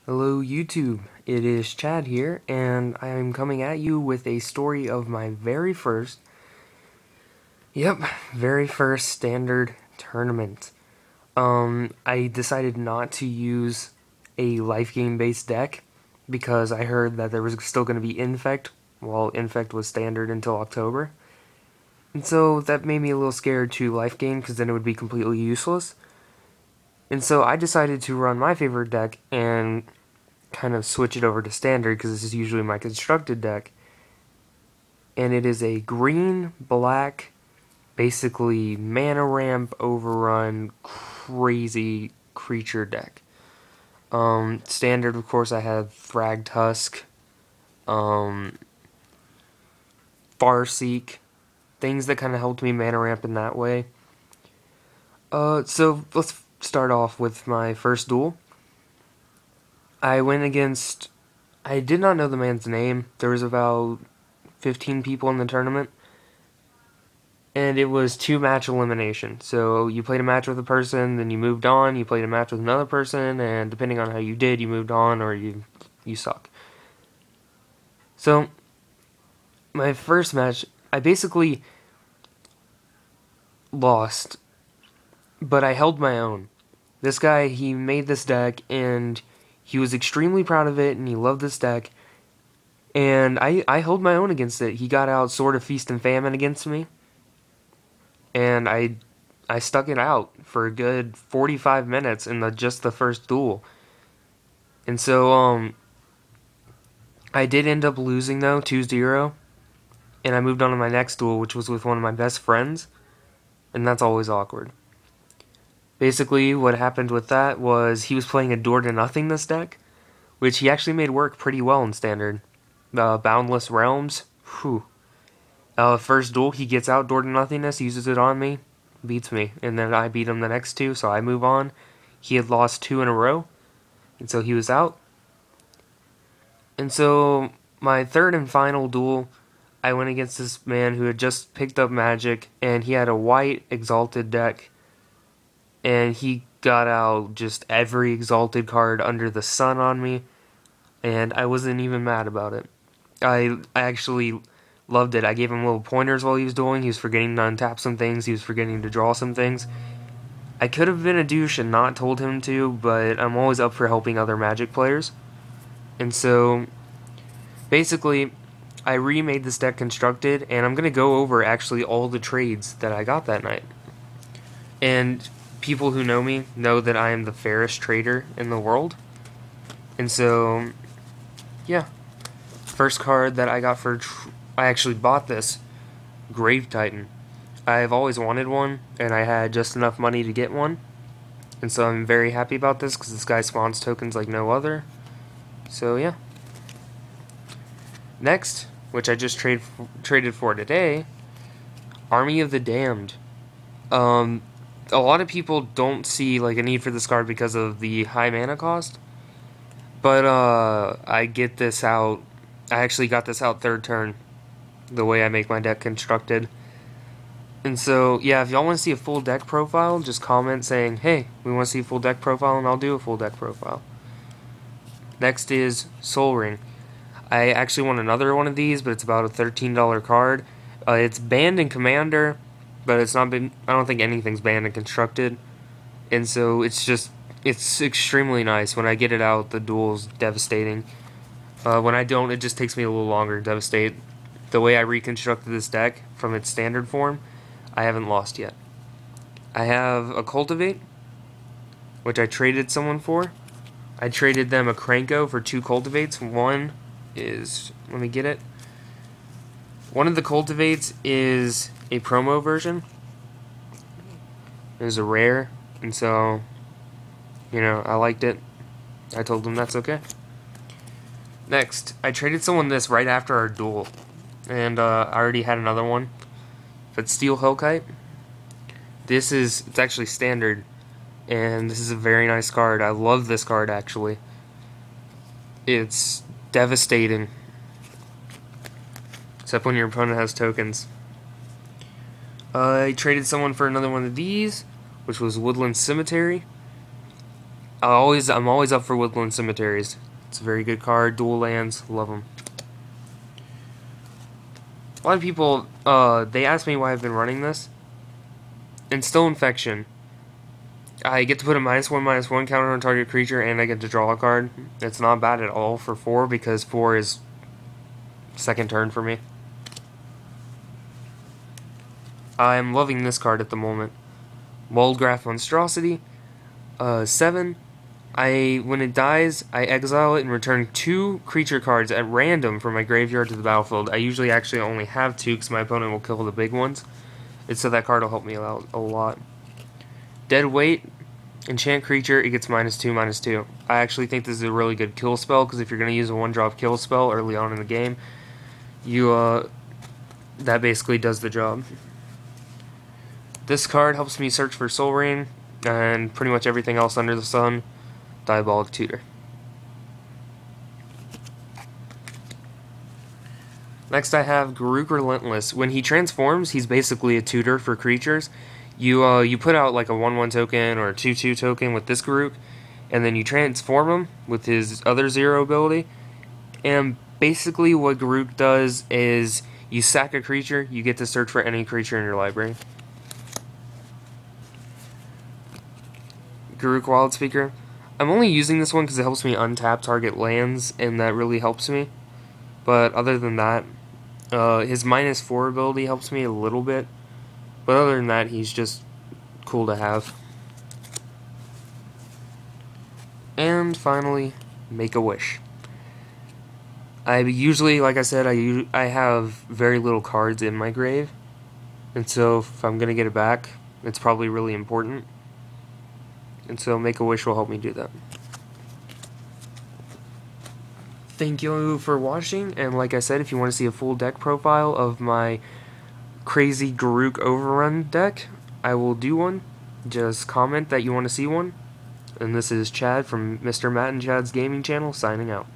Hello YouTube, it is Chad here, and I am coming at you with a story of my very first standard tournament. I decided not to use a life game based deck because I heard that there was still going to be Infect, while Infect was standard until October. And so that made me a little scared to life game because then it would be completely useless. And so I decided to run my favorite deck and kind of switch it over to standard because this is usually my constructed deck. And it is a green, black, basically mana ramp overrun crazy creature deck. Standard, of course, I have Thrag Tusk, Farseek, things that kind of helped me mana ramp in that way. So let's start off with my first duel. I went against. I did not know the man's name. There was about 15 people in the tournament. And it was 2-match elimination. So you played a match with a person, then you moved on, you played a match with another person, and depending on how you did, you moved on or you suck. So my first match, I basically lost, but I held my own. This guy, he made this deck and he was extremely proud of it and he loved this deck. And I held my own against it. He got out Sword of Feast and Famine against me. And I stuck it out for a good 45 minutes in just the first duel. And so I did end up losing though 2-0, and I moved on to my next duel, which was with one of my best friends, and that's always awkward. Basically what happened with that was he was playing a door to nothingness deck, which he actually made work pretty well in standard. Boundless Realms, whew. First duel, he gets out door to nothingness, uses it on me, beats me, and then I beat him the next two, so I move on. He had lost 2 in a row, and so he was out. And so my third and final duel, I went against this man who had just picked up Magic, and he had a white Exalted deck, and he got out just every Exalted card under the sun on me, and I wasn't even mad about it. I actually loved it. I gave him little pointers while he was dueling. He was forgetting to untap some things. He was forgetting to draw some things. I could have been a douche and not told him to, but I'm always up for helping other Magic players. And so, basically, I remade this deck constructed, and I'm going to go over actually all the trades that I got that night. And people who know me know that I am the fairest trader in the world. And so, yeah. First card that I got I actually bought this Grave Titan. I've always wanted one, and I had just enough money to get one. And so I'm very happy about this, because this guy spawns tokens like no other. So yeah. Next, which I just traded for today, Army of the Damned. A lot of people don't see like a need for this card because of the high mana cost. But I get this out. I actually got this out third turn, the way I make my deck constructed. And so, yeah, if y'all want to see a full deck profile, just comment saying, hey, we want to see a full deck profile, and I'll do a full deck profile. Next is Sol Ring. I actually want another one of these, but it's about a $13 card. It's banned in Commander, but it's not been. I don't think anything's banned in Constructed. And so it's extremely nice. When I get it out, the duel's devastating. When I don't, it just takes me a little longer to devastate. The way I reconstructed this deck from its standard form, I haven't lost yet. I have a Cultivate, which I traded someone for. I traded them a Krenko for 2 Cultivates. One is, let me get it. One of the Cultivates is a promo version. It was a rare, and so, you know, I liked it. I told them that's okay. Next, I traded someone this right after our duel, and I already had another one. But Steel Hellkite. It's actually standard, and this is a very nice card. I love this card, actually. It's devastating, except when your opponent has tokens. I traded someone for another one of these, which was Woodland Cemetery. I'm always up for Woodland Cemeteries. It's a very good card. Dual lands, love them. A lot of people, they ask me why I've been running this. Instill Infection. I get to put a -1/-1 counter on target creature, and I get to draw a card. It's not bad at all for 4, because 4 is second turn for me. I'm loving this card at the moment. Wildgraph Monstrosity. 7. When it dies, I exile it and return 2 creature cards at random from my graveyard to the battlefield. I usually actually only have 2 because my opponent will kill the big ones. And so that card will help me out a lot. Dead Weight. Enchant creature, it gets -2/-2. I actually think this is a really good kill spell, because if you're going to use a 1-drop kill spell early on in the game, that basically does the job. This card helps me search for Soul Ring, and pretty much everything else under the sun. Diabolic Tutor. Next I have Garruk Relentless. When he transforms, he's basically a tutor for creatures. You put out like a 1/1 token or a 2/2 token with this Garruk, and then you transform him with his other 0 ability. And basically what Garruk does is you sack a creature, you get to search for any creature in your library. Garruk Wildspeaker. I'm only using this one because it helps me untap target lands, and that really helps me. But other than that, his -4 ability helps me a little bit. But other than that, he's just cool to have. And finally, Make a Wish. I usually, like I said, I have very little cards in my grave. And so if I'm going to get it back, it's probably really important. And so Make a Wish will help me do that. Thank you for watching, and like I said, if you want to see a full deck profile of my crazy Garruk Overrun deck, I will do one. Just comment that you want to see one. And this is Chad from Mr. Matt and Chad's Gaming Channel, signing out.